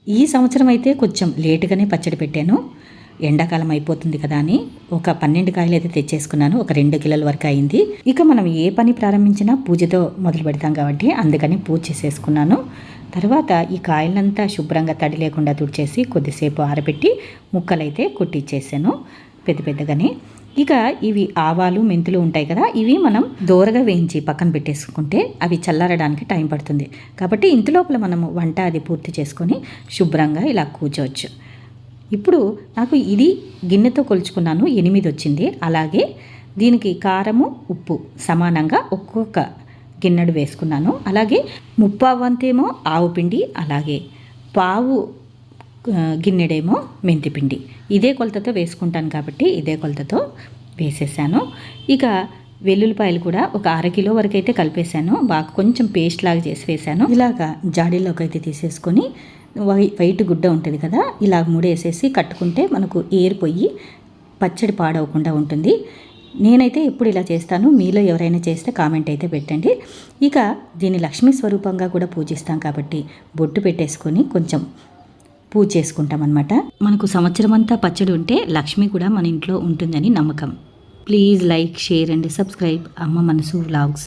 ఈ సంవత్సరం అయితే కొంచెం లేటుగానే పచ్చడి పెట్టాను. ఎండాకాలం అయిపోతుంది కదా అని ఒక 12 కాయలు అయితే తెచ్చేసుకున్నాను. ఒక 2 కిలోల వరకు అయింది. ఇక మనం ఏ పని ప్రారంభించినా పూజతో మొదలు పెడతాం కాబట్టి అందుకని పూజ చేసేసుకున్నాను. తర్వాత ఈ కాయలంతా శుభ్రంగా తడి లేకుండా తుడిచేసి కొద్దిసేపు ఆరబెట్టి ముక్కలైతే కొట్టిచ్చేసాను పెద్ద పెద్దగానే. ఇక ఇవి ఆవాలు మెంతులు ఉంటాయి కదా, ఇవి మనం దోరగా వేయించి పక్కన పెట్టేసుకుంటే అవి చల్లారడానికి టైం పడుతుంది. కాబట్టి ఇంతలోపల మనము వంట అది పూర్తి చేసుకొని శుభ్రంగా ఇలా కూర్చోవచ్చు. ఇప్పుడు నాకు ఇది గిన్నెతో కొలుచుకున్నాను, 8 వచ్చింది. అలాగే దీనికి కారము ఉప్పు సమానంగా ఒక్కొక్క గిన్నెడు వేసుకున్నాను. అలాగే 3/4 వంతేమో ఆవు పిండి, అలాగే పావు గిన్నెడేమో మెంతిపిండి. ఇదే కొలతతో వేసుకుంటాను కాబట్టి ఇదే కొలతతో వేసేసాను. ఇక వెల్లుల్లిపాయలు కూడా ఒక 1/2 కిలో వరకు అయితే కలిపేశాను. బాగా కొంచెం పేస్ట్ లాగా చేసి వేసాను. ఇలాగా జాడీలోకి అయితే తీసేసుకొని వైట్ గుడ్డ ఉంటుంది కదా, ఇలా ముడేసేసి కట్టుకుంటే మనకు ఏరిపోయి పచ్చడి పాడవకుండా ఉంటుంది. నేనైతే ఎప్పుడు ఇలా చేస్తాను. మీలో ఎవరైనా చేస్తే కామెంట్ అయితే పెట్టండి. ఇక దీన్ని లక్ష్మీ స్వరూపంగా కూడా పూజిస్తాం కాబట్టి బొట్టు పెట్టేసుకొని కొంచెం పూజ చేసుకుంటాం అన్నమాట. మనకు సంవత్సరం అంతా పచ్చడి ఉంటే లక్ష్మి కూడా మన ఇంట్లో ఉంటుందని నమ్మకం. Please like, share and subscribe అమ్మ మనసు వ్లాగ్స్.